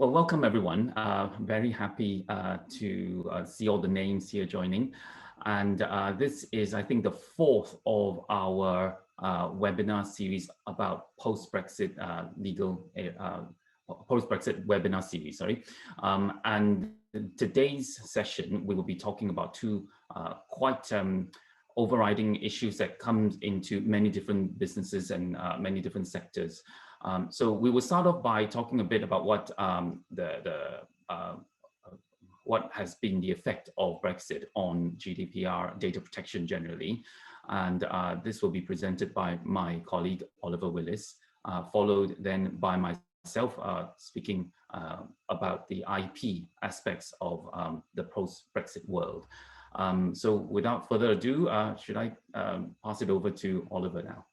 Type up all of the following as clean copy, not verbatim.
Well, welcome everyone. Very happy to see all the names here joining. And this is, I think, the fourth of our webinar series about post-Brexit post-Brexit webinar series, sorry. And today's session, we will be talking about two quite overriding issues that come into many different businesses and many different sectors. So we will start off by talking a bit about what what has been the effect of Brexit on GDPR data protection generally. And this will be presented by my colleague, Oliver Willis, followed then by myself speaking about the IP aspects of the post-Brexit world. So without further ado, should I pass it over to Oliver now?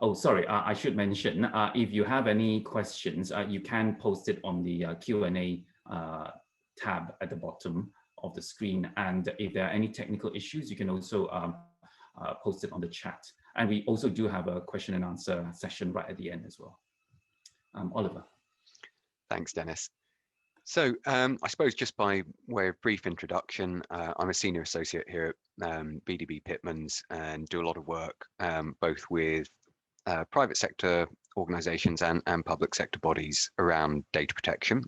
Oh, sorry, I should mention, if you have any questions, you can post it on the Q&A tab at the bottom of the screen. And if there are any technical issues, you can also post it on the chat. And we also do have a question and answer session right at the end as well. Oliver. Thanks, Dennis. So I suppose just by way of brief introduction, I'm a senior associate here at BDB Pitmans and do a lot of work both with private sector organizations and public sector bodies around data protection.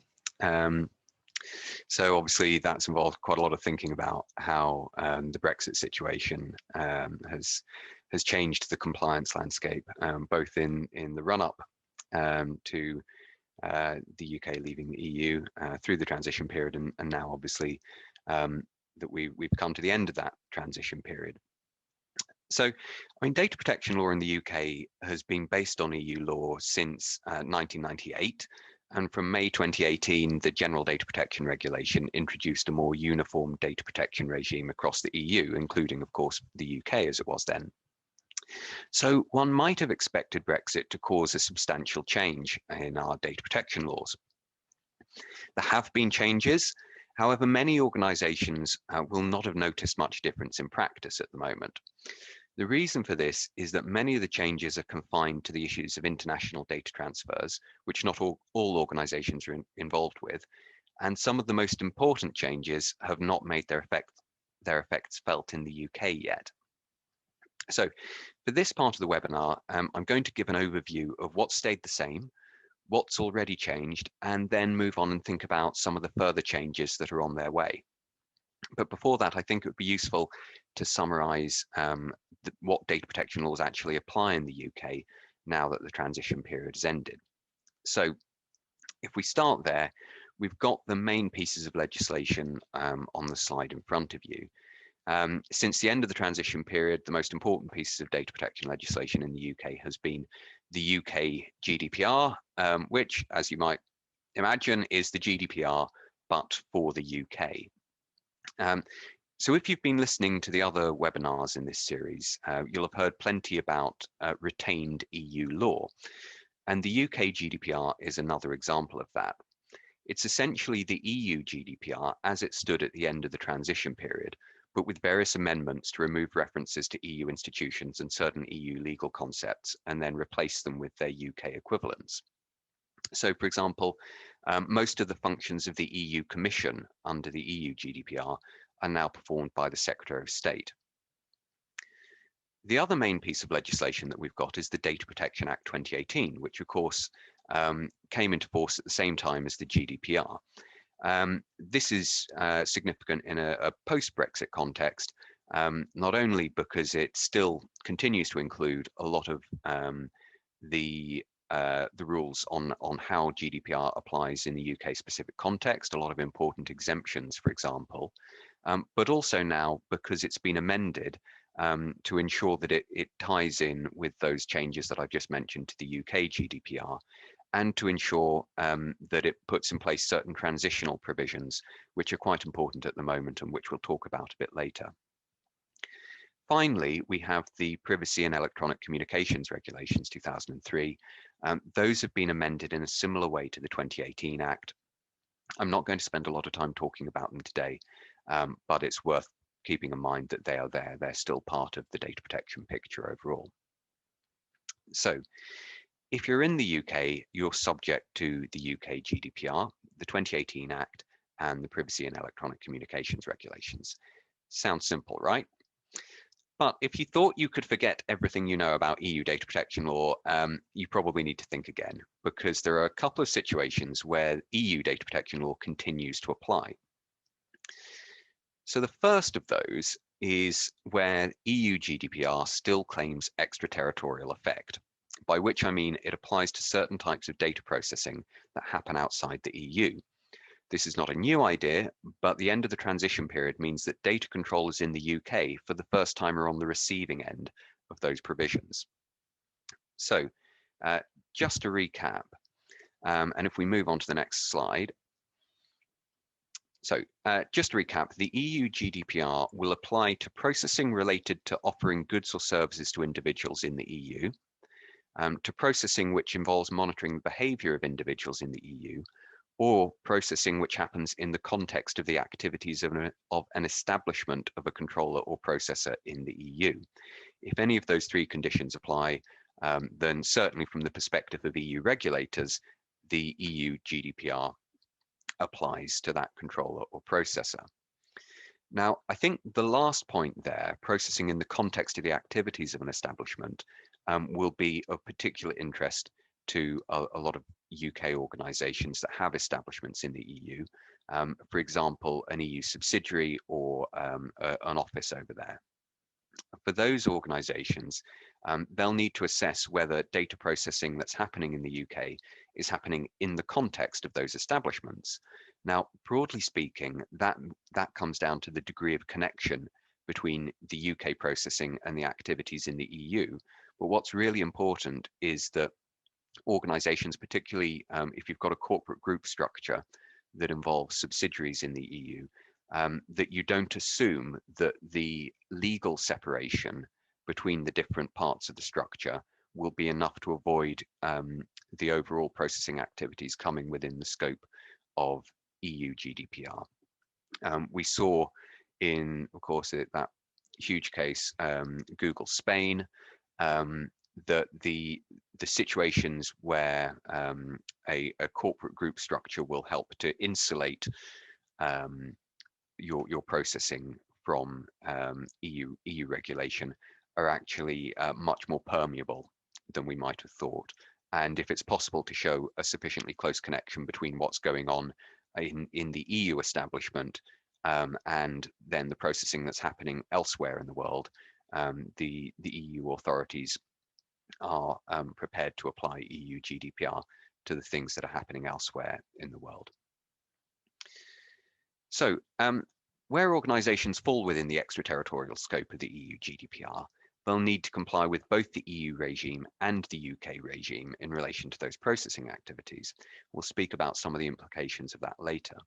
So obviously that's involved quite a lot of thinking about how the Brexit situation has changed the compliance landscape, both in the run-up to the UK leaving the EU through the transition period, and now obviously that we've come to the end of that transition period. So, I mean, data protection law in the UK has been based on EU law since 1998, and from May 2018, the General Data Protection Regulation introduced a more uniform data protection regime across the EU, including, of course, the UK as it was then. So one might have expected Brexit to cause a substantial change in our data protection laws. There have been changes. However, many organisations will not have noticed much difference in practice at the moment. The reason for this is that many of the changes are confined to the issues of international data transfers, which not all organisations are involved with, and some of the most important changes have not made their effects felt in the UK yet. So for this part of the webinar, I'm going to give an overview of what stayed the same, what's already changed, and then move on and think about some of the further changes that are on their way. But before that, I think it would be useful to summarise what data protection laws actually apply in the UK now that the transition period has ended. So if we start there, we've got the main pieces of legislation on the slide in front of you. Since the end of the transition period, the most important pieces of data protection legislation in the UK has been the UK GDPR, which, as you might imagine, is the GDPR, but for the UK. So if you've been listening to the other webinars in this series, you'll have heard plenty about retained EU law. And the UK GDPR is another example of that. It's essentially the EU GDPR as it stood at the end of the transition period, but with various amendments to remove references to EU institutions and certain EU legal concepts, and then replace them with their UK equivalents. So, for example, most of the functions of the EU Commission under the EU GDPR are now performed by the Secretary of State. The other main piece of legislation that we've got is the Data Protection Act 2018, which of course came into force at the same time as the GDPR. This is significant in a post-Brexit context, not only because it still continues to include a lot of the rules on how GDPR applies in the UK specific context, a lot of important exemptions, for example, but also now because it's been amended to ensure that it ties in with those changes that I've just mentioned to the UK GDPR, and to ensure that it puts in place certain transitional provisions, which are quite important at the moment and which we'll talk about a bit later. Finally, we have the Privacy and Electronic Communications Regulations 2003. Those have been amended in a similar way to the 2018 Act. I'm not going to spend a lot of time talking about them today, but it's worth keeping in mind that they are there. They're still part of the data protection picture overall. So If you're in the UK, you're subject to the UK GDPR, the 2018 Act, and the Privacy and Electronic Communications Regulations. Sounds simple, right? But if you thought you could forget everything you know about EU data protection law, you probably need to think again, because there are a couple of situations where EU data protection law continues to apply. So the first of those is where EU GDPR still claims extraterritorial effect, by which I mean it applies to certain types of data processing that happen outside the EU. This is not a new idea, but the end of the transition period means that data controllers in the UK for the first time are on the receiving end of those provisions. So just to recap, and if we move on to the next slide. So just to recap, the EU GDPR will apply to processing related to offering goods or services to individuals in the EU, to processing which involves monitoring the behavior of individuals in the EU, or processing which happens in the context of the activities of an establishment of a controller or processor in the EU. If any of those three conditions apply, then certainly from the perspective of EU regulators, the EU GDPR applies to that controller or processor. Now, I think the last point there, processing in the context of the activities of an establishment, will be of particular interest to a lot of UK organisations that have establishments in the EU, for example, an EU subsidiary or an office over there. For those organisations, they'll need to assess whether data processing that's happening in the UK is happening in the context of those establishments. Now, broadly speaking, that comes down to the degree of connection between the UK processing and the activities in the EU. But what's really important is that organizations, particularly if you've got a corporate group structure that involves subsidiaries in the EU, that you don't assume that the legal separation between the different parts of the structure will be enough to avoid the overall processing activities coming within the scope of EU GDPR. We saw in, of course, that huge case, Google Spain, that the situations where a corporate group structure will help to insulate your processing from EU regulation are actually much more permeable than we might have thought. And if it's possible to show a sufficiently close connection between what's going on in the EU establishment and then the processing that's happening elsewhere in the world, the EU authorities are prepared to apply EU GDPR to the things that are happening elsewhere in the world. So where organizations fall within the extraterritorial scope of the EU GDPR, they'll need to comply with both the EU regime and the UK regime in relation to those processing activities. We'll speak about some of the implications of that later.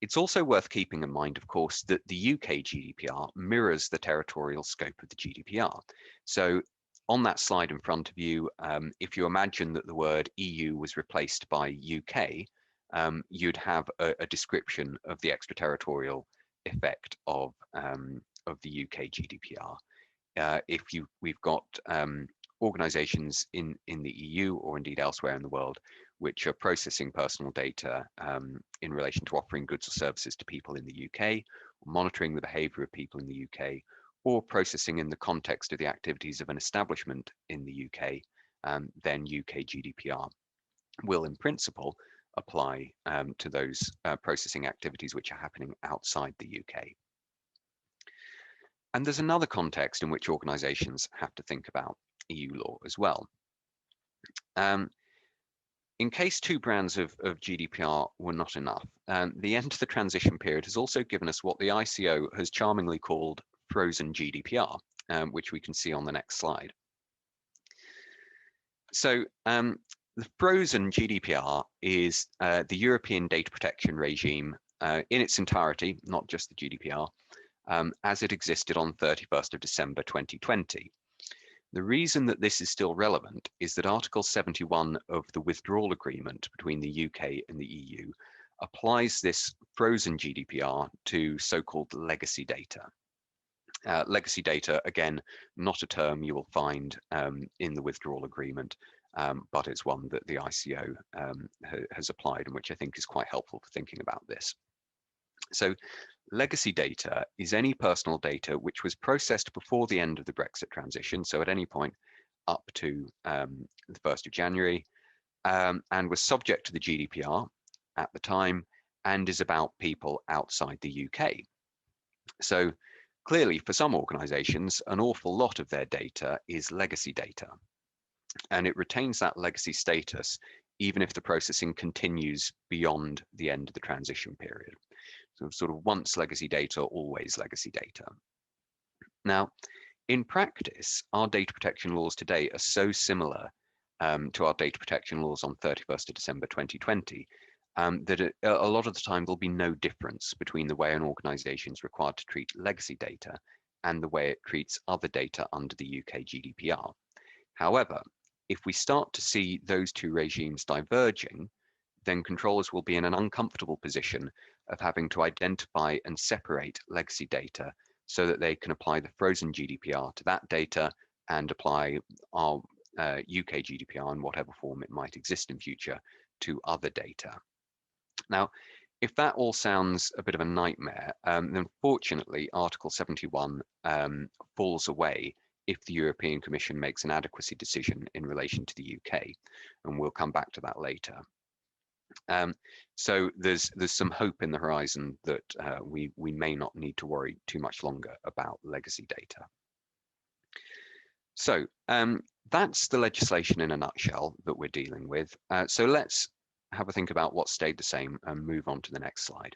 It's also worth keeping in mind, of course, that the UK GDPR mirrors the territorial scope of the GDPR. So on that slide in front of you, if you imagine that the word EU was replaced by UK, you'd have a description of the extraterritorial effect of the UK GDPR. We've got organizations in the EU or indeed elsewhere in the world which are processing personal data in relation to offering goods or services to people in the UK, monitoring the behavior of people in the UK, or processing in the context of the activities of an establishment in the UK, then UK GDPR will in principle apply to those processing activities which are happening outside the UK. And there's another context in which organizations have to think about EU law as well. In case 2 brands of GDPR were not enough, the end of the transition period has also given us what the ICO has charmingly called frozen GDPR, which we can see on the next slide. So the frozen GDPR is the European data protection regime in its entirety, not just the GDPR, as it existed on 31st of December 2020. The reason that this is still relevant is that Article 71 of the withdrawal agreement between the UK and the EU applies this frozen GDPR to so-called legacy data. Legacy data, again, not a term you will find in the withdrawal agreement, but it's one that the ICO has applied, and which I think is quite helpful for thinking about this. So legacy data is any personal data which was processed before the end of the Brexit transition, so at any point up to the 1st of January, and was subject to the GDPR at the time, and is about people outside the UK. So clearly, for some organizations, an awful lot of their data is legacy data, and it retains that legacy status even if the processing continues beyond the end of the transition period. So sort of once legacy data, always legacy data. Now, in practice, our data protection laws today are so similar to our data protection laws on 31st of December 2020 that a lot of the time there'll be no difference between the way an organization is required to treat legacy data and the way it treats other data under the UK GDPR. However, if we start to see those two regimes diverging, then controllers will be in an uncomfortable position of having to identify and separate legacy data so that they can apply the frozen GDPR to that data and apply our UK GDPR in whatever form it might exist in future to other data. Now, if that all sounds a bit of a nightmare, then fortunately Article 71 falls away if the European Commission makes an adequacy decision in relation to the UK, and we'll come back to that later. So there's some hope in the horizon that we may not need to worry too much longer about legacy data. So that's the legislation in a nutshell that we're dealing with. So let's have a think about what stayed the same and move on to the next slide.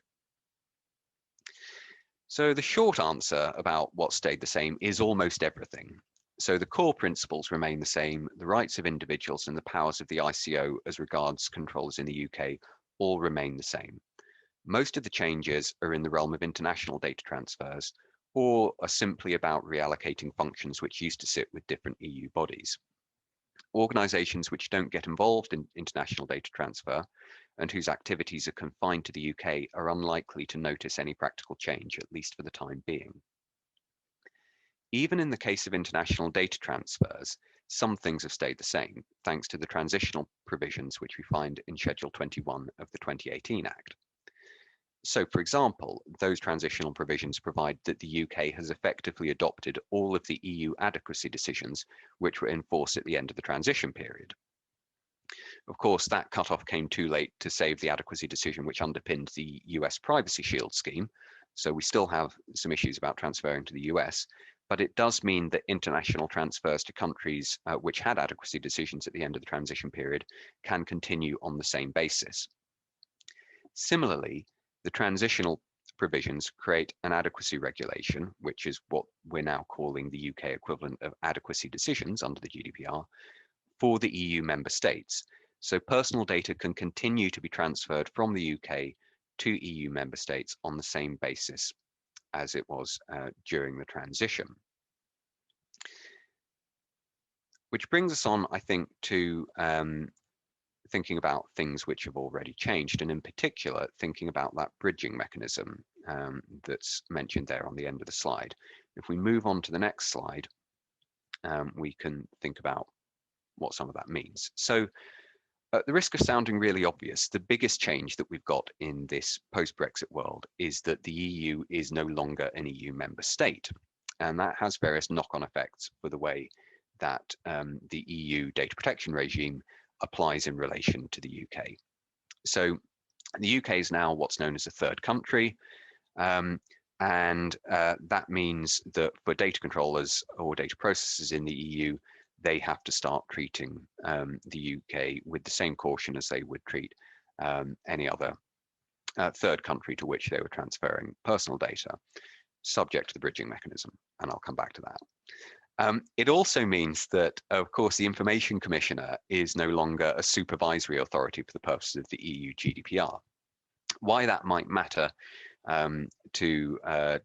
So the short answer about what stayed the same is almost everything. So the core principles remain the same, the rights of individuals and the powers of the ICO as regards controls in the UK all remain the same. Most of the changes are in the realm of international data transfers or are simply about reallocating functions which used to sit with different EU bodies. Organisations which don't get involved in international data transfer and whose activities are confined to the UK are unlikely to notice any practical change, at least for the time being. Even in the case of international data transfers, some things have stayed the same, thanks to the transitional provisions which we find in Schedule 21 of the 2018 Act. So, for example, those transitional provisions provide that the UK has effectively adopted all of the EU adequacy decisions which were in force at the end of the transition period. Of course, that cutoff came too late to save the adequacy decision which underpinned the US Privacy Shield scheme, so we still have some issues about transferring to the US, but it does mean that international transfers to countries which had adequacy decisions at the end of the transition period can continue on the same basis. Similarly, the transitional provisions create an adequacy regulation, which is what we're now calling the UK equivalent of adequacy decisions under the GDPR, for the EU member states. So personal data can continue to be transferred from the UK to EU member states on the same basis as it was during the transition. Which brings us on, I think, to thinking about things which have already changed, and in particular, thinking about that bridging mechanism that's mentioned there on the end of the slide. If we move on to the next slide, we can think about what some of that means. So at the risk of sounding really obvious, the biggest change that we've got in this post-Brexit world is that the EU is no longer an EU member state. And that has various knock-on effects for the way that the EU data protection regime applies in relation to the UK. So the UK is now what's known as a third country. And that means that for data controllers or data processors in the EU, they have to start treating the UK with the same caution as they would treat any other third country to which they were transferring personal data, subject to the bridging mechanism, and I'll come back to that. It also means that, of course, the Information Commissioner is no longer a supervisory authority for the purposes of the EU GDPR. Why that might matter to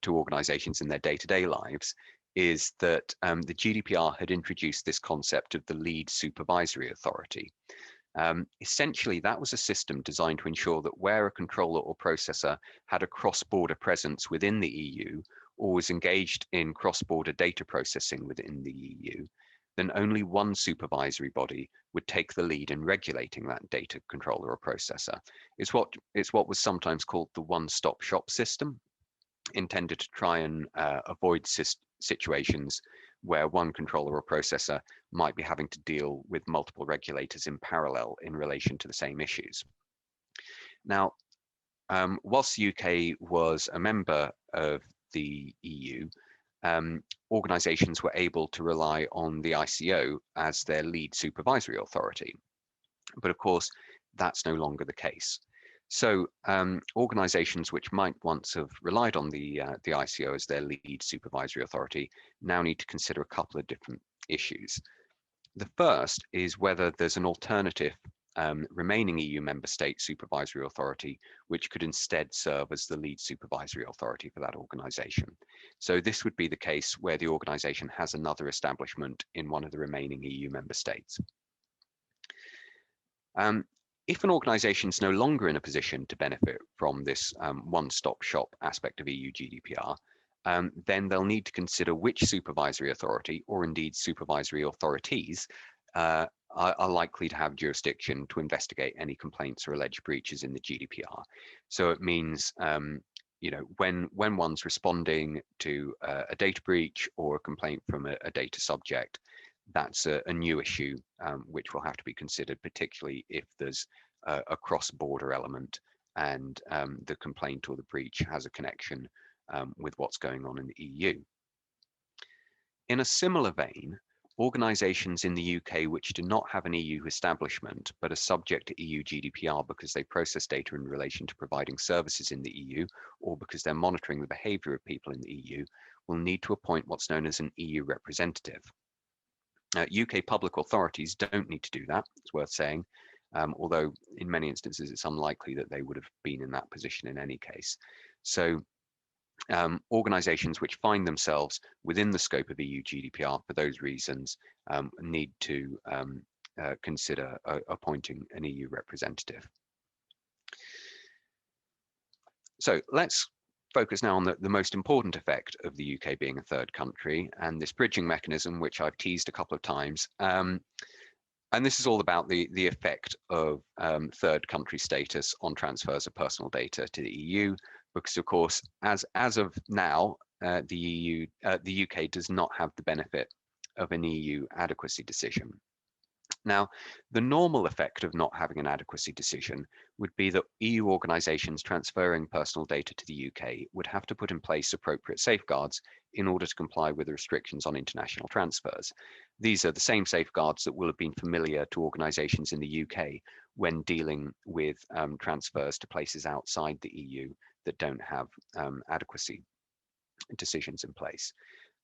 organisations in their day-to-day lives is that the GDPR had introduced this concept of the lead supervisory authority. Essentially, that was a system designed to ensure that where a controller or processor had a cross-border presence within the EU or was engaged in cross-border data processing within the EU, then only one supervisory body would take the lead in regulating that data controller or processor. It's what was sometimes called the one-stop shop system, intended to try and avoid situations where one controller or processor might be having to deal with multiple regulators in parallel in relation to the same issues. Now, whilst the UK was a member of the EU, organisations were able to rely on the ICO as their lead supervisory authority. But of course, that's no longer the case. So organisations which might once have relied on the ICO as their lead supervisory authority now need to consider a couple of different issues. The first is whether there's an alternative remaining EU member state supervisory authority, which could instead serve as the lead supervisory authority for that organisation. So this would be the case where the organisation has another establishment in one of the remaining EU member states. If an organisation is no longer in a position to benefit from this one-stop shop aspect of EU GDPR, then they'll need to consider which supervisory authority, or indeed supervisory authorities, are likely to have jurisdiction to investigate any complaints or alleged breaches in the GDPR. So it means, you know, when one's responding to a data breach or a complaint from a data subject, that's a new issue which will have to be considered, particularly if there's a cross-border element and the complaint or the breach has a connection with what's going on in the EU. In a similar vein, organisations in the UK which do not have an EU establishment but are subject to EU GDPR because they process data in relation to providing services in the EU, or because they're monitoring the behaviour of people in the EU, will need to appoint what's known as an EU representative. UK public authorities don't need to do that, it's worth saying, although in many instances it's unlikely that they would have been in that position in any case. So organisations which find themselves within the scope of EU GDPR for those reasons need to consider appointing an EU representative. So let's focus now on the most important effect of the UK being a third country and this bridging mechanism, which I've teased a couple of times. And this is all about the effect of third country status on transfers of personal data to the EU, because of course, as of now, the UK does not have the benefit of an EU adequacy decision. Now, the normal effect of not having an adequacy decision would be that EU organisations transferring personal data to the UK would have to put in place appropriate safeguards in order to comply with the restrictions on international transfers. These are the same safeguards that will have been familiar to organisations in the UK when dealing with transfers to places outside the EU that don't have adequacy decisions in place.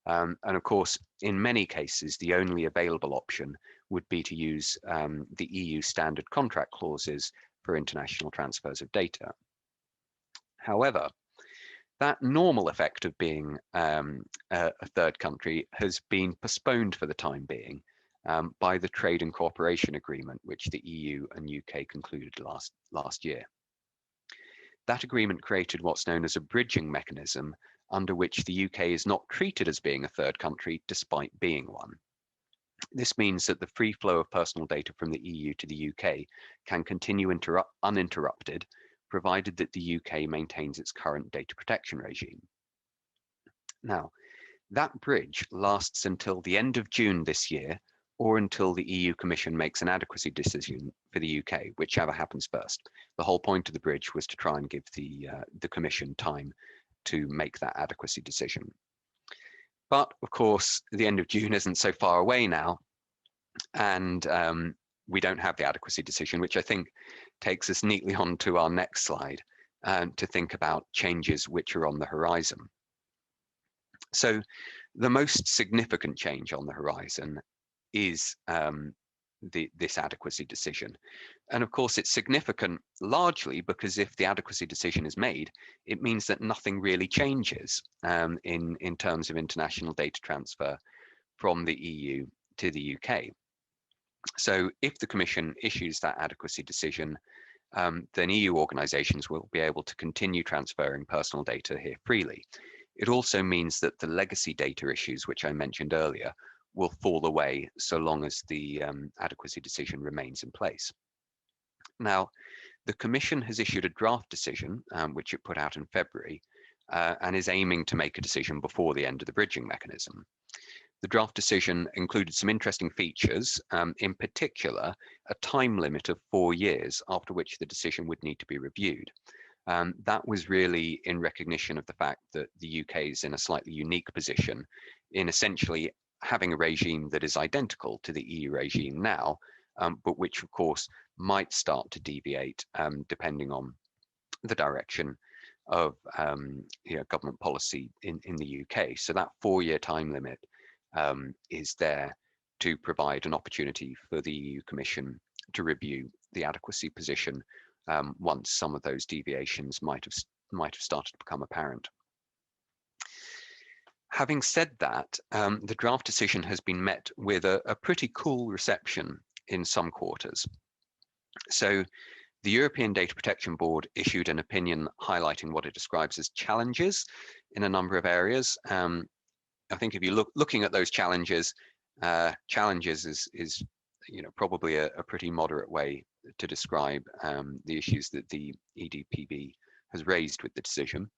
And of course, in many cases, the only available option would be to use the EU standard contract clauses for international transfers of data. However, that normal effect of being a third country has been postponed for the time being by the Trade and Cooperation Agreement, which the EU and UK concluded last year. That agreement created what's known as a bridging mechanism, under which the UK is not treated as being a third country despite being one. This means that the free flow of personal data from the EU to the UK can continue uninterrupted, provided that the UK maintains its current data protection regime. Now, that bridge lasts until the end of June this year, or until the EU Commission makes an adequacy decision for the UK, whichever happens first. The whole point of the bridge was to try and give the Commission time to make that adequacy decision. But of course, the end of June isn't so far away now, and we don't have the adequacy decision, which I think takes us neatly on to our next slide to think about changes which are on the horizon. So the most significant change on the horizon is this adequacy decision. And of course, it's significant largely because if the adequacy decision is made, it means that nothing really changes in terms of international data transfer from the EU to the UK. So if the Commission issues that adequacy decision, then EU organisations will be able to continue transferring personal data here freely. It also means that the legacy data issues, which I mentioned earlier, will fall away so long as the adequacy decision remains in place. Now, the Commission has issued a draft decision, which it put out in February, and is aiming to make a decision before the end of the bridging mechanism. The draft decision included some interesting features, in particular, a time limit of 4 years after which the decision would need to be reviewed. That was really in recognition of the fact that the UK is in a slightly unique position in essentially having a regime that is identical to the EU regime now, but which of course might start to deviate depending on the direction of government policy in the UK. So that 4-year time limit is there to provide an opportunity for the EU Commission to review the adequacy position once some of those deviations might have started to become apparent. Having said that, the draft decision has been met with a pretty cool reception in some quarters. So the European Data Protection Board issued an opinion highlighting what it describes as challenges in a number of areas. I think if you're looking at those challenges, is probably a pretty moderate way to describe the issues that the EDPB has raised with the decision.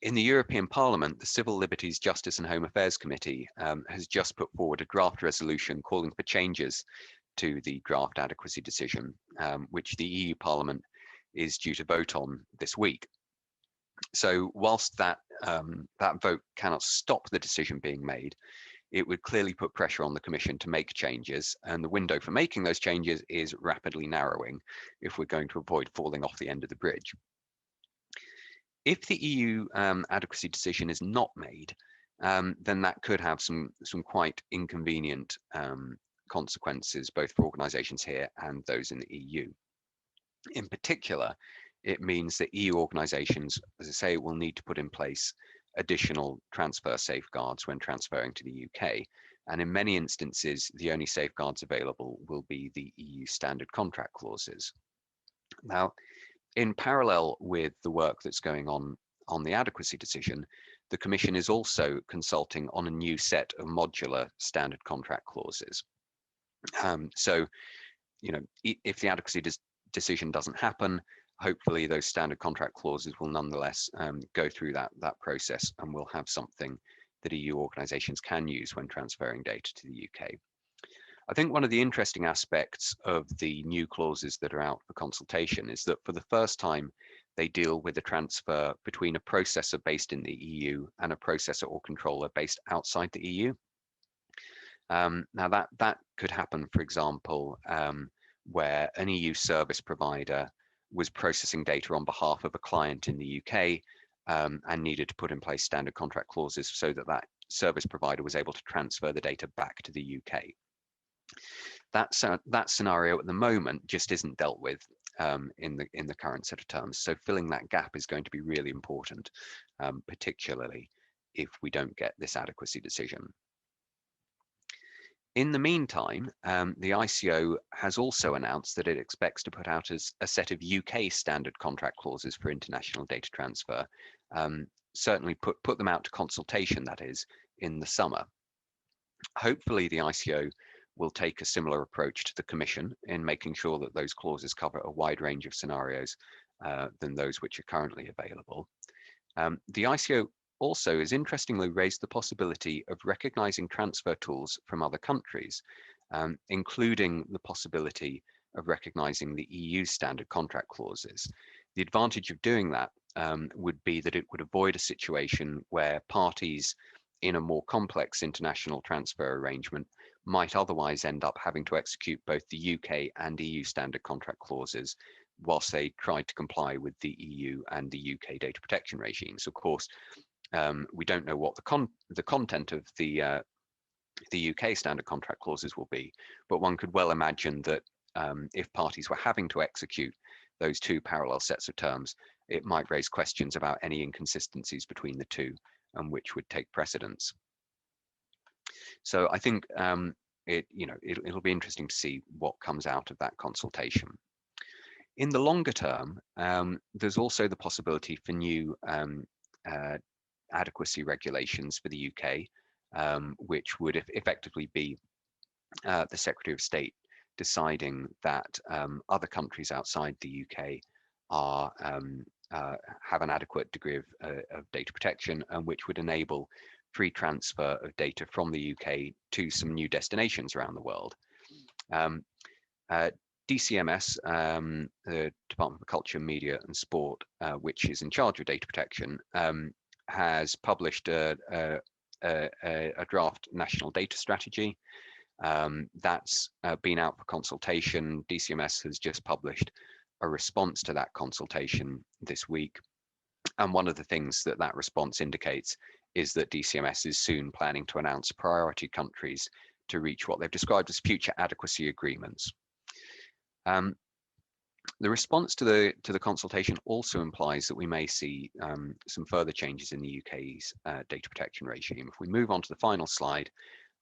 In the European Parliament, the Civil Liberties, Justice and Home Affairs Committee has just put forward a draft resolution calling for changes to the draft adequacy decision, which the EU Parliament is due to vote on this week. So whilst that vote cannot stop the decision being made, it would clearly put pressure on the Commission to make changes, and the window for making those changes is rapidly narrowing if we're going to avoid falling off the end of the bridge. If the EU adequacy decision is not made, then that could have some quite inconvenient consequences, both for organisations here and those in the EU. In particular, it means that EU organisations, as I say, will need to put in place additional transfer safeguards when transferring to the UK. And in many instances, the only safeguards available will be the EU standard contract clauses. Now, in parallel with the work that's going on the adequacy decision, the Commission is also consulting on a new set of modular standard contract clauses. So, if the adequacy decision doesn't happen, hopefully those standard contract clauses will nonetheless go through that process, and we'll have something that EU organisations can use when transferring data to the UK. I think one of the interesting aspects of the new clauses that are out for consultation is that for the first time, they deal with a transfer between a processor based in the EU and a processor or controller based outside the EU. Now that could happen, for example, where an EU service provider was processing data on behalf of a client in the UK and needed to put in place standard contract clauses so that service provider was able to transfer the data back to the UK. That scenario at the moment just isn't dealt with in the current set of terms. So filling that gap is going to be really important, particularly if we don't get this adequacy decision. In the meantime, the ICO has also announced that it expects to put out a set of UK standard contract clauses for international data transfer, certainly put them out to consultation, that is, in the summer. Hopefully the ICO will take a similar approach to the Commission in making sure that those clauses cover a wide range of scenarios than those which are currently available. The ICO also has interestingly raised the possibility of recognizing transfer tools from other countries, including the possibility of recognizing the EU standard contract clauses. The advantage of doing that would be that it would avoid a situation where parties in a more complex international transfer arrangement might otherwise end up having to execute both the UK and EU standard contract clauses whilst they tried to comply with the EU and the UK data protection regimes. Of course, we don't know what the content of the UK standard contract clauses will be, but one could well imagine that if parties were having to execute those two parallel sets of terms, it might raise questions about any inconsistencies between the two and which would take precedence. So I think it'll be interesting to see what comes out of that consultation. In the longer term, there's also the possibility for new adequacy regulations for the UK, which would effectively be the Secretary of State deciding that other countries outside the UK are have an adequate degree of data protection, and which would enable free transfer of data from the UK to some new destinations around the world. DCMS, the Department of Culture, Media and Sport, which is in charge of data protection, has published a draft national data strategy. That's been out for consultation. DCMS has just published a response to that consultation this week. And one of the things that that response indicates is that DCMS is soon planning to announce priority countries to reach what they've described as future adequacy agreements. The response to the consultation also implies that we may see some further changes in the UK's data protection regime. If we move on to the final slide,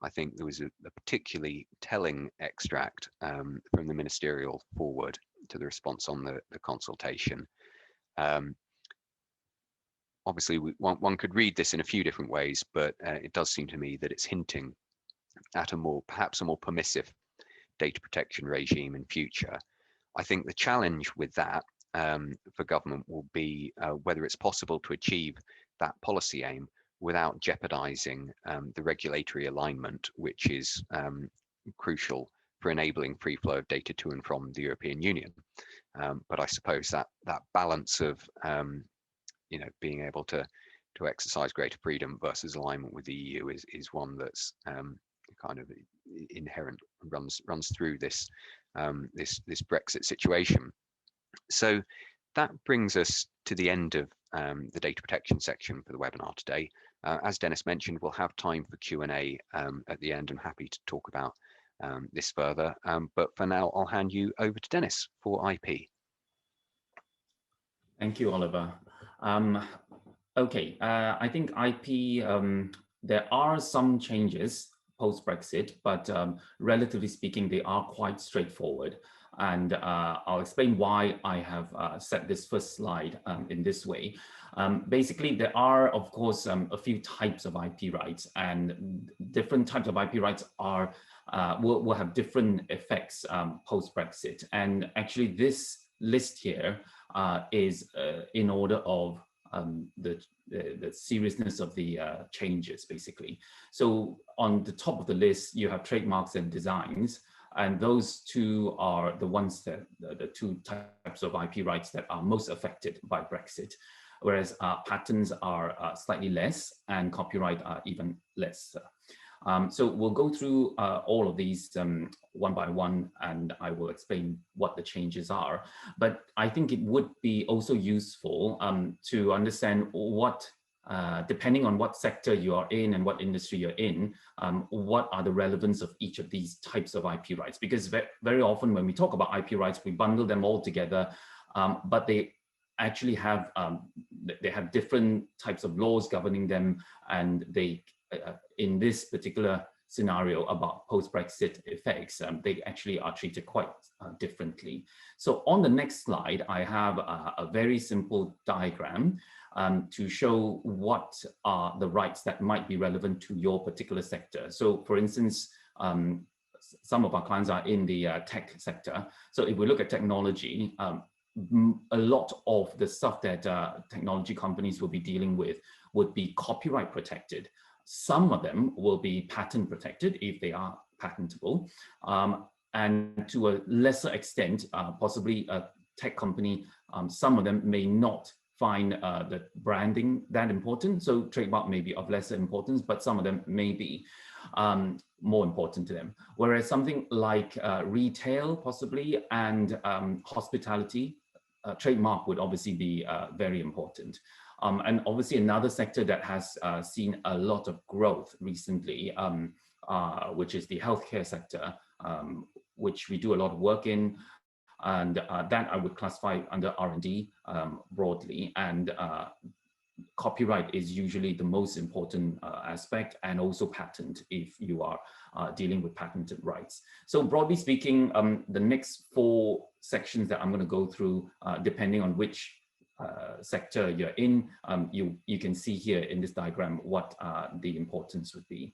I think there was a particularly telling extract from the ministerial forward to the response on the consultation. Obviously, one could read this in a few different ways, but it does seem to me that it's hinting at perhaps a more permissive data protection regime in future. I think the challenge with that for government will be whether it's possible to achieve that policy aim without jeopardizing the regulatory alignment, which is crucial for enabling free flow of data to and from the European Union. But I suppose that balance of being able to exercise greater freedom versus alignment with the EU is one that's kind of inherent, runs through this this Brexit situation. So that brings us to the end of the data protection section for the webinar today. As Dennis mentioned, we'll have time for Q&A at the end. I'm happy to talk about this further, but for now I'll hand you over to Dennis for IP. Thank you, Oliver. Okay, I think IP, there are some changes post-Brexit, but relatively speaking, they are quite straightforward. And I'll explain why I have set this first slide in this way. Basically, there are, of course, a few types of IP rights, and different types of IP rights are will have different effects post-Brexit. And actually, this list here is in order of the seriousness of the changes, basically. So on the top of the list, you have trademarks and designs, and those two are the ones that the two types of IP rights that are most affected by Brexit, whereas patents are slightly less and copyright are even less. So we'll go through all of these one by one, and I will explain what the changes are. But I think it would be also useful to understand what, depending on what sector you are in and what industry you're in, what are the relevance of each of these types of IP rights? Because very often when we talk about IP rights, we bundle them all together, but they actually have different types of laws governing them, and they in this particular scenario about post-Brexit effects, they actually are treated quite differently. So on the next slide, I have a very simple diagram to show what are the rights that might be relevant to your particular sector. So for instance, some of our clients are in the tech sector. So if we look at technology, a lot of the stuff that technology companies will be dealing with would be copyright protected. Some of them will be patent protected if they are patentable. And to a lesser extent, possibly a tech company, some of them may not find the branding that important. So trademark may be of lesser importance, but some of them may be more important to them. Whereas something like retail possibly and hospitality, trademark would obviously be very important. And obviously another sector that has seen a lot of growth recently, which is the healthcare sector, which we do a lot of work in, and that I would classify under R&D broadly. And copyright is usually the most important aspect, and also patent if you are dealing with patented rights. So broadly speaking, the next 4 sections that I'm going to go through, depending on which sector you're in, you can see here in this diagram what the importance would be.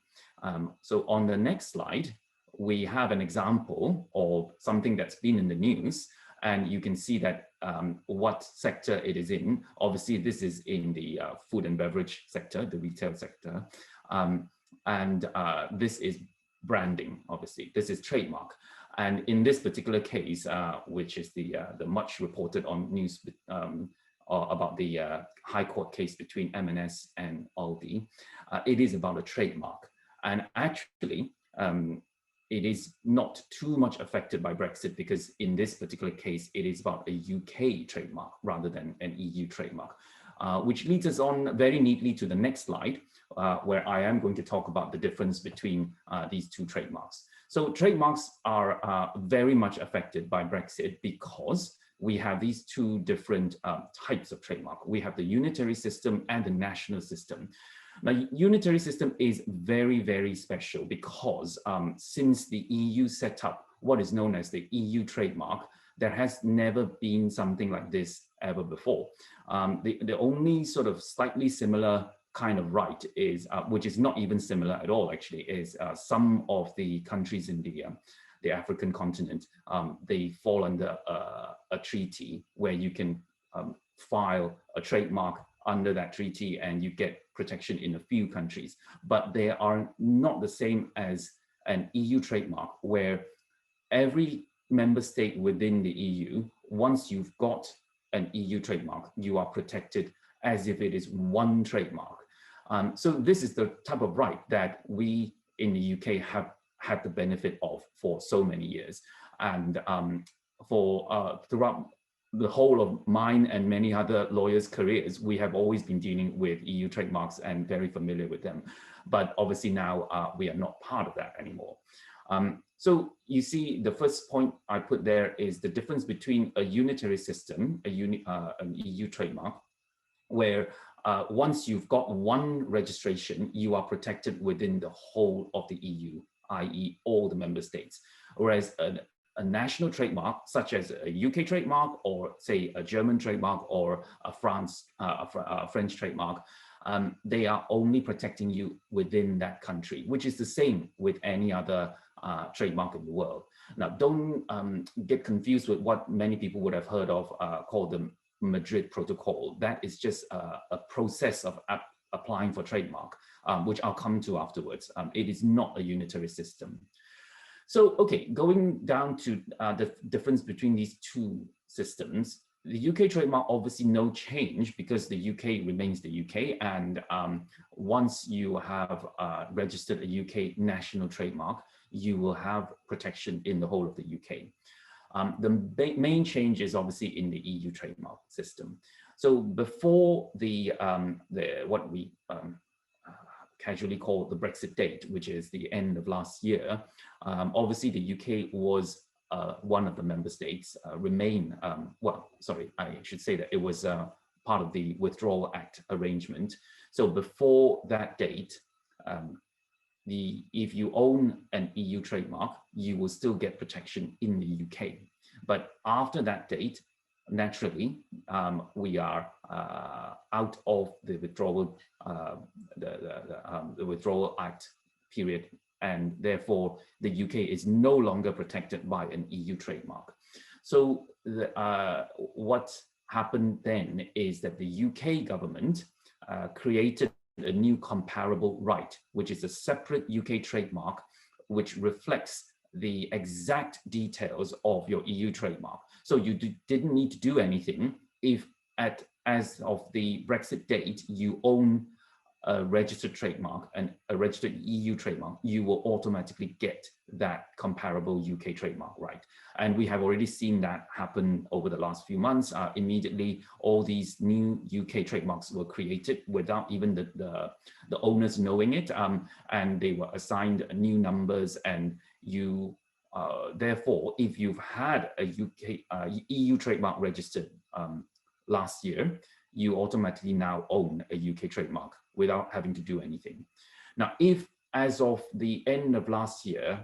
So on the next slide, we have an example of something that's been in the news, and you can see that what sector it is in. Obviously, this is in the food and beverage sector, the retail sector. This is branding, obviously. This is trademark. And in this particular case, which is the much reported on news about the High Court case between M&S and Aldi, it is about a trademark. And actually, it is not too much affected by Brexit, because in this particular case, it is about a UK trademark rather than an EU trademark, which leads us on very neatly to the next slide, where I am going to talk about the difference between these two trademarks. So trademarks are very much affected by Brexit because we have these two different types of trademark. We have the unitary system and the national system. Now, unitary system is very, very special because since the EU set up what is known as the EU trademark, there has never been something like this ever before. The only sort of slightly similar kind of right is, which is not even similar at all actually, is some of the countries in the African continent, they fall under a treaty where you can file a trademark under that treaty and you get protection in a few countries, but they are not the same as an EU trademark, where every member state within the EU, once you've got an EU trademark, you are protected as if it is one trademark. So this is the type of right that we in the UK have had the benefit of for so many years. And throughout the whole of mine and many other lawyers' careers, we have always been dealing with EU trademarks and very familiar with them. But obviously now we are not part of that anymore. So you see, the first point I put there is the difference between a unitary system, an EU trademark, where once you've got one registration, you are protected within the whole of the EU, i.e. all the member states. Whereas a national trademark, such as a UK trademark, or say a German trademark, or a French trademark, they are only protecting you within that country, which is the same with any other trademark in the world. Now, don't get confused with what many people would have heard of called the Madrid Protocol. That is just a process of applying for trademark, which I'll come to afterwards. It is not a unitary system. So, okay, going down to the difference between these two systems, the UK trademark, obviously no change because the UK remains the UK. And once you have registered a UK national trademark, you will have protection in the whole of the UK. The main change is obviously in the EU trademark system. So before what we casually call the Brexit date, which is the end of last year, obviously the UK was one of the member states, well, sorry, I should say that it was part of the Withdrawal Act arrangement. So before that date, if you own an EU trademark, you will still get protection in the UK. But after that date, naturally, we are out of the Withdrawal, the Withdrawal Act period, and therefore the UK is no longer protected by an EU trademark. So what happened then is that the UK government created a new comparable right, which is a separate UK trademark, which reflects the exact details of your EU trademark. So you didn't need to do anything if as of the Brexit date, you own a registered trademark and a registered EU trademark, you will automatically get that comparable UK trademark right. And we have already seen that happen over the last few months. Immediately, all these new UK trademarks were created without even the owners knowing it, and they were assigned new numbers, and you therefore, if you've had a EU trademark registered last year, you automatically now own a UK trademark without having to do anything. Now, if as of the end of last year,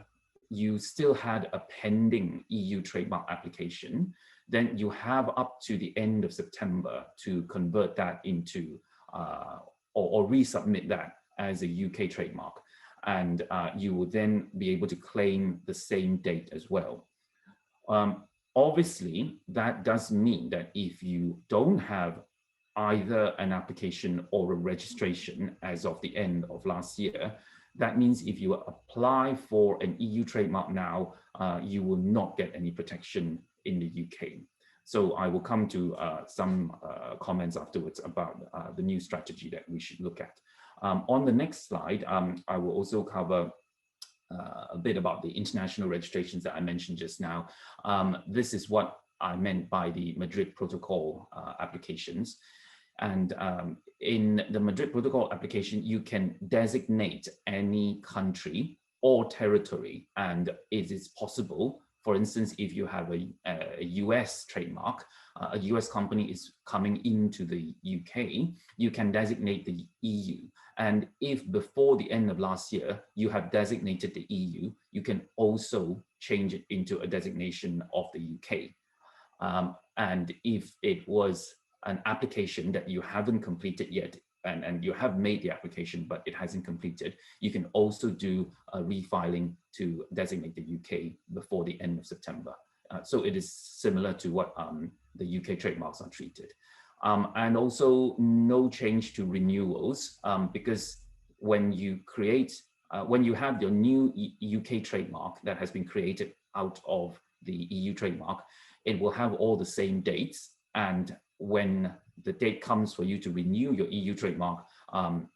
you still had a pending EU trademark application, then you have up to the end of September to convert that into or resubmit that as a UK trademark. And you will then be able to claim the same date as well. Obviously, that does mean that if you don't have either an application or a registration as of the end of last year, that means if you apply for an EU trademark now, you will not get any protection in the UK. So I will come to some comments afterwards about the new strategy that we should look at. On the next slide, I will also cover a bit about the international registrations that I mentioned just now. This is what I meant by the Madrid Protocol applications. And in the Madrid Protocol application, you can designate any country or territory, and it is possible. For instance, if you have a US trademark, a US company is coming into the UK, you can designate the EU. And if before the end of last year, you have designated the EU, you can also change it into a designation of the UK. And if it was an application that you haven't completed yet, and you have made the application, but it hasn't completed, you can also do a refiling to designate the UK before the end of September. So it is similar to what the UK trademarks are treated. And also no change to renewals, because when you create, when you have your new UK trademark that has been created out of the EU trademark, it will have all the same dates. And when the date comes for you to renew your EU trademark,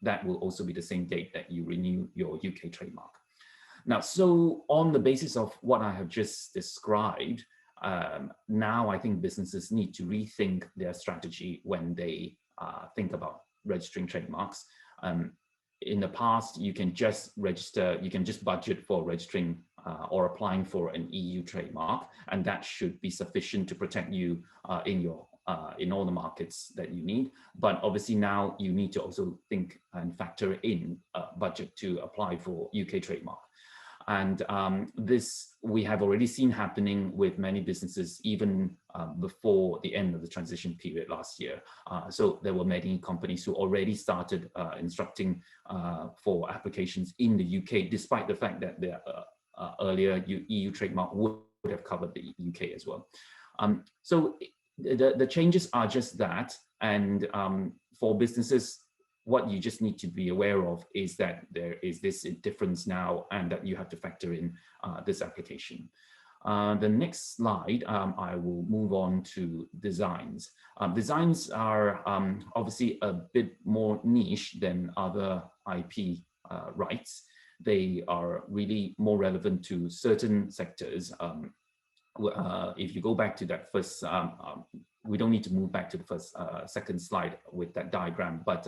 that will also be the same date that you renew your UK trademark. Now, so on the basis of what I have just described, now I think businesses need to rethink their strategy when they think about registering trademarks. In the past, you can just register, you can just budget for registering or applying for an EU trademark, and that should be sufficient to protect you in all the markets that you need. But obviously now you need to also think and factor in a budget to apply for UK trademark. And this we have already seen happening with many businesses even before the end of the transition period last year. So there were many companies who already started instructing for applications in the UK, despite the fact that their earlier EU trademark would have covered the UK as well. So the changes are just that. And for businesses, what you just need to be aware of is that there is this difference now and that you have to factor in this application. The next slide, I will move on to designs. Designs are obviously a bit more niche than other IP rights. They are really more relevant to certain sectors. If you go back to that first, we don't need to move back to the first, second slide with that diagram, but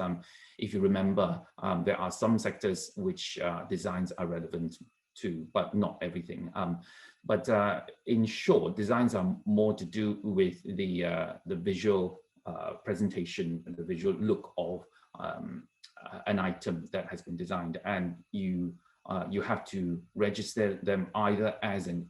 if you remember, there are some sectors which designs are relevant to, but not everything. But in short, designs are more to do with the visual presentation and the visual look of an item that has been designed, and you have to register them either as an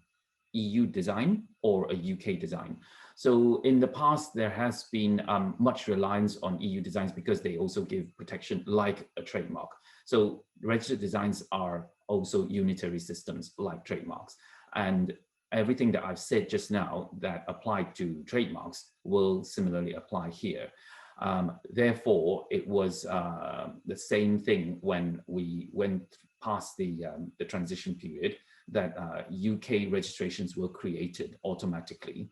EU design or a UK design. So in the past, there has been much reliance on EU designs because they also give protection like a trademark. So registered designs are also unitary systems like trademarks. And everything that I've said just now that applied to trademarks will similarly apply here. Therefore, it was the same thing when we went past the transition period, that UK registrations were created automatically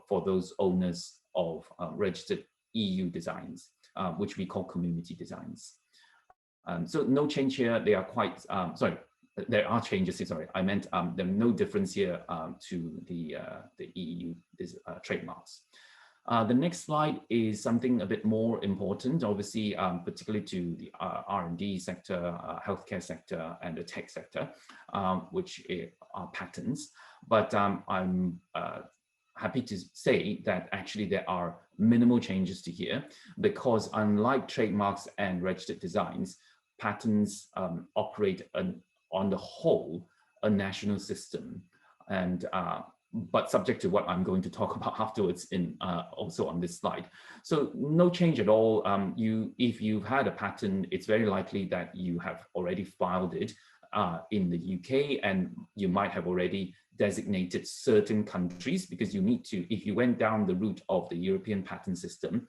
for those owners of registered EU designs, which we call community designs. So no change here. They are quite, sorry, there are changes here, sorry. I meant there's no difference here to the EU trademarks. The next slide is something a bit more important, obviously, particularly to the R&D sector, healthcare sector, and the tech sector, which are patents. But I'm happy to say that actually there are minimal changes to here, because unlike trademarks and registered designs, patents operate on the whole a national system, and but subject to what I'm going to talk about afterwards in also on this slide. So no change at all. If you've had a patent, it's very likely that you have already filed it in the UK, and you might have already designated certain countries, because you need to, if you went down the route of the European patent system,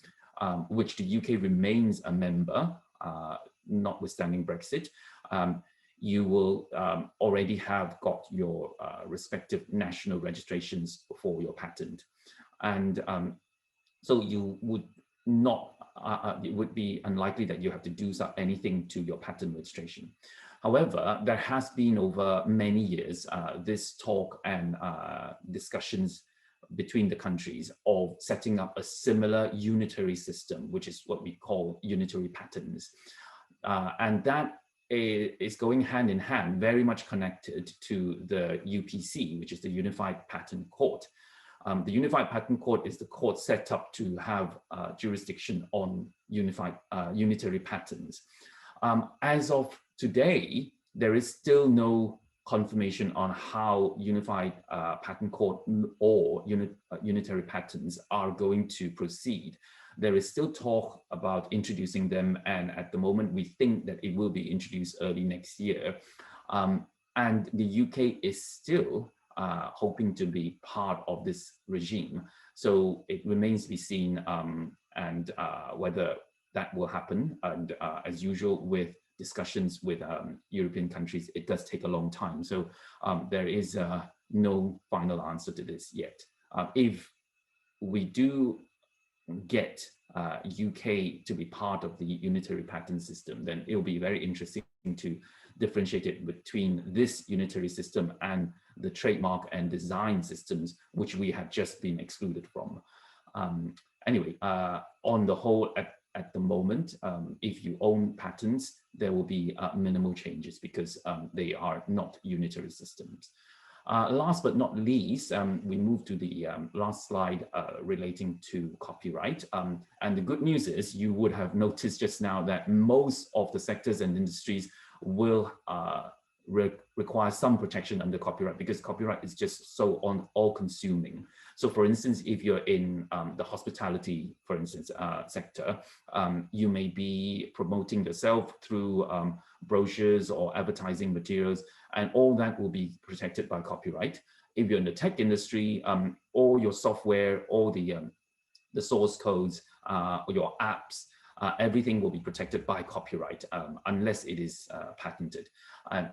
which the UK remains a member, notwithstanding Brexit, you will already have got your respective national registrations for your patent. And so you would not, it would be unlikely that you have to do anything to your patent registration. However, there has been over many years this talk and discussions between the countries of setting up a similar unitary system, which is what we call unitary patents. And that is going hand in hand, very much connected to the UPC, which is the Unified Patent Court. The Unified Patent Court is the court set up to have jurisdiction on unitary patents. As of today, there is still no confirmation on how Unified Patent Court or unitary patents are going to proceed. There is still talk about introducing them, and at the moment we think that it will be introduced early next year. And the UK is still hoping to be part of this regime. So it remains to be seen and whether that will happen. And as usual with discussions with European countries, it does take a long time. So there is no final answer to this yet. If we do get UK to be part of the unitary patent system, then it will be very interesting to differentiate it between this unitary system and the trademark and design systems, which we have just been excluded from. Anyway, on the whole, at the moment, if you own patents, there will be minimal changes because they are not unitary systems. Last but not least, we move to the last slide relating to copyright. And the good news is you would have noticed just now that most of the sectors and industries will require some protection under copyright, because copyright is just so all-consuming. So for instance, if you're in the hospitality, for instance, sector, you may be promoting yourself through brochures or advertising materials, and all that will be protected by copyright. If you're in the tech industry, all your software, all the source codes, your apps, everything will be protected by copyright unless it is patented.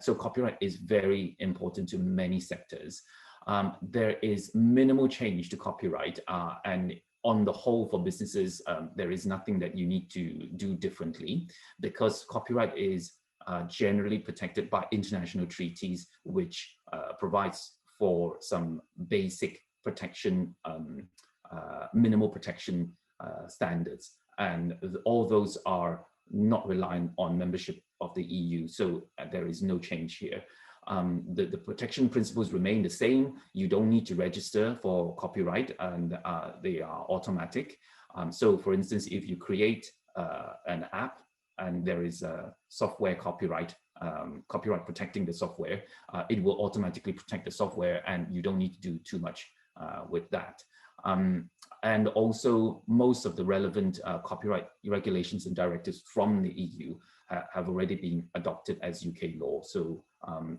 So copyright is very important to many sectors. There is minimal change to copyright, and on the whole for businesses, there is nothing that you need to do differently, because copyright is generally protected by international treaties, which provides for some basic protection, minimal protection standards. And all those are not reliant on membership of the EU. So there is no change here. The protection principles remain the same. You don't need to register for copyright, and they are automatic. So for instance, if you create an app and there is a software copyright, copyright protecting the software, it will automatically protect the software, and you don't need to do too much with that. And also most of the relevant copyright regulations and directives from the EU have already been adopted as UK law. So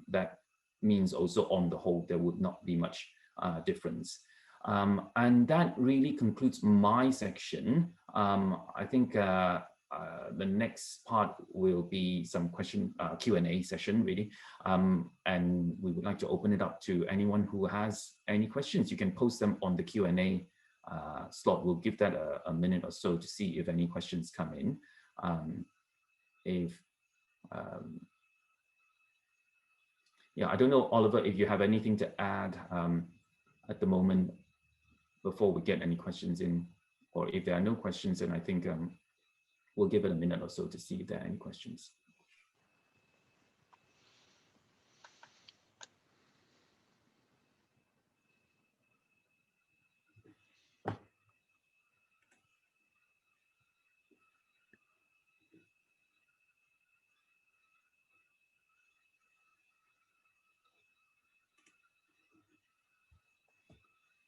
that means also on the whole, there would not be much difference. And that really concludes my section. I think the next part will be some Q&A session really. And we would like to open it up to anyone who has any questions. You can post them on the Q&A slot. We'll give that a minute or so to see if any questions come in. Yeah, I don't know, Oliver, if you have anything to add at the moment before we get any questions in, or if there are no questions, then I think we'll give it a minute or so to see if there are any questions.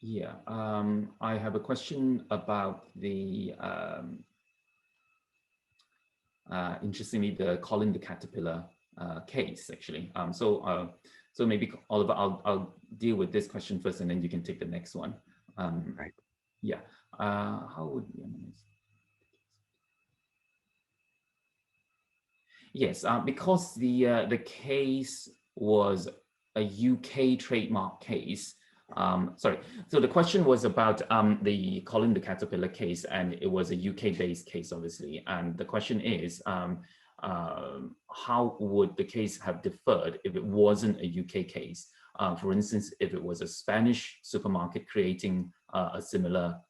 Yeah, I have a question about the, interestingly, the Colin the Caterpillar case, actually. So maybe, Oliver, I'll deal with this question first, and then you can take the next one. Right. Yeah, how would we analyze? Yes, because the case was a UK trademark case. Sorry, so the question was about the Colin the Caterpillar case, and it was a UK-based case, obviously. And the question is, how would the case have differed if it wasn't a UK case? For instance, if it was a Spanish supermarket creating a similar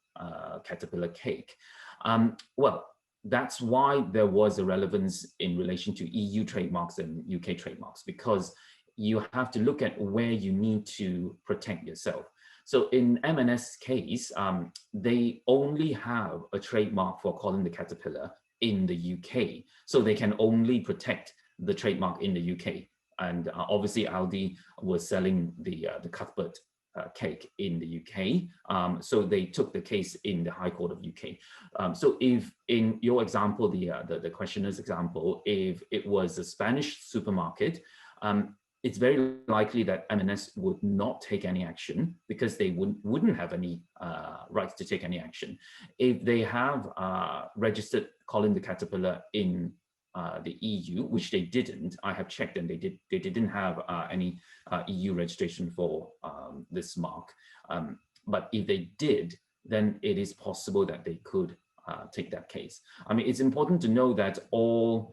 caterpillar cake. Well, that's why there was a relevance in relation to EU trademarks and UK trademarks, because you have to look at where you need to protect yourself. So in M&S case, they only have a trademark for Colin the Caterpillar in the UK. So they can only protect the trademark in the UK. And obviously Aldi was selling the Cuthbert cake in the UK. So they took the case in the High Court of UK. So if in your example, the questioner's example, if it was a Spanish supermarket, it's very likely that M&S would not take any action because they wouldn't have any rights to take any action. If they have registered Colin the Caterpillar in the EU, which they didn't. I have checked, and they didn't have any EU registration for this mark. But if they did, then it is possible that they could take that case. I mean, it's important to know that all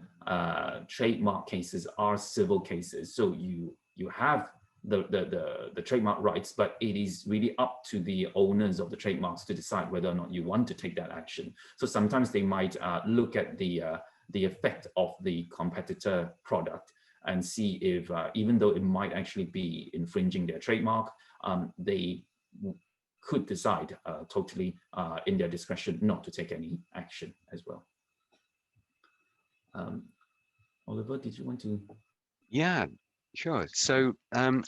trademark cases are civil cases. So you have the trademark rights, but it is really up to the owners of the trademarks to decide whether or not you want to take that action. So sometimes they might look at the effect of the competitor product and see if, even though it might actually be infringing their trademark, they could decide totally in their discretion not to take any action as well. Oliver, did you want to? Yeah, sure. So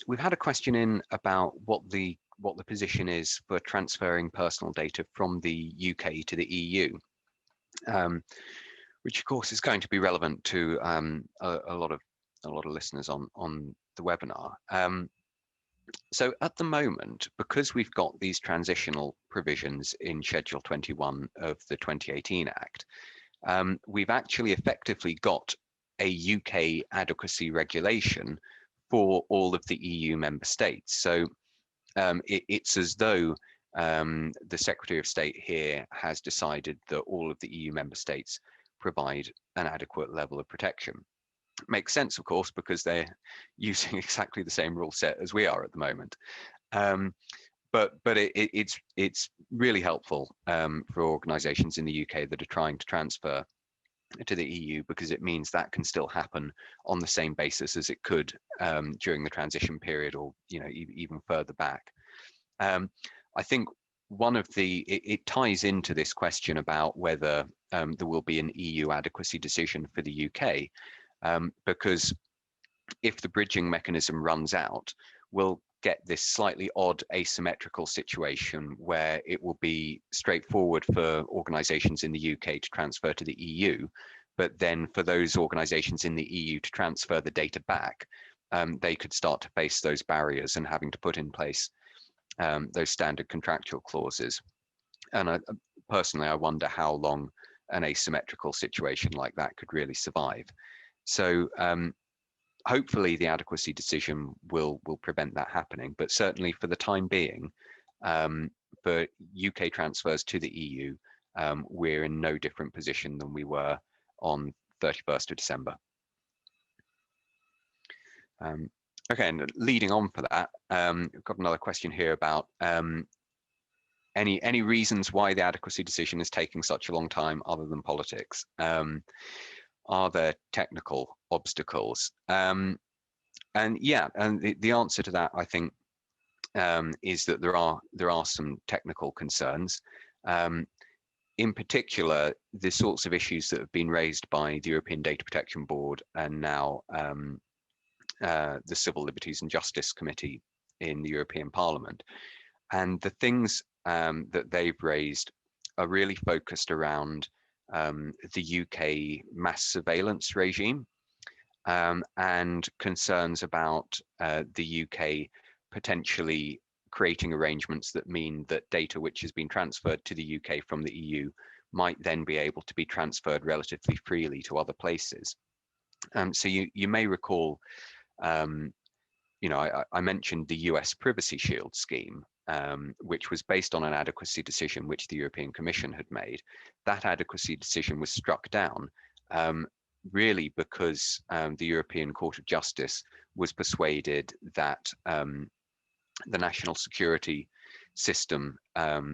we've had a question in about what the position is for transferring personal data from the UK to the EU. Which of course is going to be relevant to a lot of listeners on the webinar. So at the moment, because we've got these transitional provisions in Schedule 21 of the 2018 Act, we've actually effectively got a UK adequacy regulation for all of the EU member states. So it's as though the Secretary of State here has decided that all of the EU member states provide an adequate level of protection. Makes sense, of course, because they're using exactly the same rule set as we are at the moment. But it's really helpful for organisations in the UK that are trying to transfer to the EU, because it means that can still happen on the same basis as it could during the transition period, or even further back. I think one of it ties into this question about whether there will be an EU adequacy decision for the UK, because if the bridging mechanism runs out, we'll get this slightly odd asymmetrical situation where it will be straightforward for organisations in the UK to transfer to the EU, but then for those organisations in the EU to transfer the data back, they could start to face those barriers and having to put in place those standard contractual clauses. And personally, I wonder how long an asymmetrical situation like that could really survive. So hopefully the adequacy decision will prevent that happening, but certainly for the time being, for UK transfers to the EU, we're in no different position than we were on 31st of December. Okay, and leading on for that, we've got another question here about any reasons why the adequacy decision is taking such a long time other than politics. Are there technical obstacles? And yeah, and the answer to that, I think, is that there are some technical concerns. In particular, the sorts of issues that have been raised by the European Data Protection Board and now the Civil Liberties and Justice Committee in the European Parliament And the things that they've raised are really focused around the UK mass surveillance regime and concerns about the UK potentially creating arrangements that mean that data which has been transferred to the UK from the EU might then be able to be transferred relatively freely to other places. So you may recall, you know, I mentioned the US Privacy Shield scheme, which was based on an adequacy decision which the European Commission had made. That adequacy decision was struck down really because the European Court of Justice was persuaded that the national security system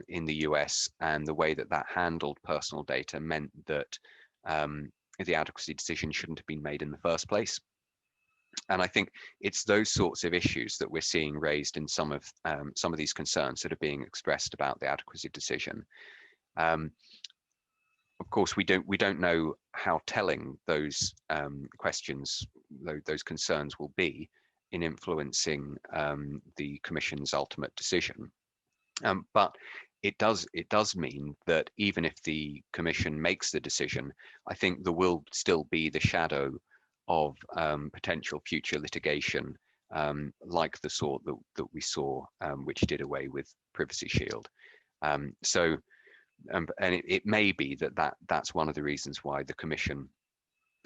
in the US and the way that that handled personal data meant that the adequacy decision shouldn't have been made in the first place. And I think it's those sorts of issues that we're seeing raised in some of these concerns that are being expressed about the adequacy decision. Of course, we don't know how telling those questions, those concerns will be in influencing the Commission's ultimate decision. But it does mean that even if the Commission makes the decision, I think there will still be the shadow of potential future litigation, like the sort that we saw, which did away with Privacy Shield. And it may be that's one of the reasons why the Commission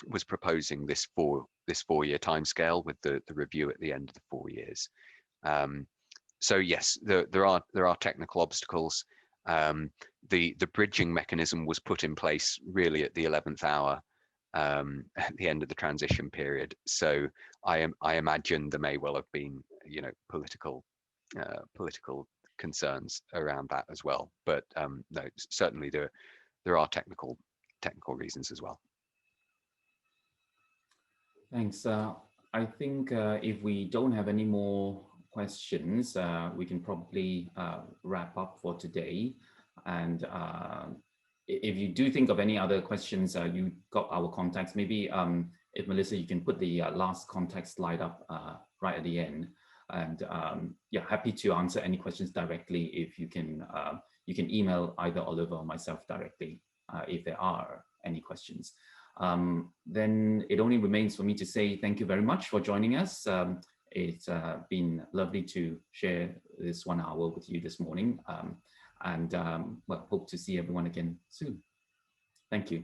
was proposing this four-year timescale with the review at the end of the 4 years. So yes, there are technical obstacles. The bridging mechanism was put in place really at the 11th hour at the end of the transition period. So I imagine there may well have been, you know, political concerns around that as well. But no, certainly there are technical reasons as well. Thanks. I think if we don't have any more questions, we can probably wrap up for today. And if you do think of any other questions, you got our contacts. Maybe if Melissa, you can put the last contact slide up right at the end. And yeah, happy to answer any questions directly. If you can email either Oliver or myself directly if there are any questions. Then it only remains for me to say thank you very much for joining us. It's been lovely to share this 1 hour with you this morning, and well, hope to see everyone again soon. Thank you.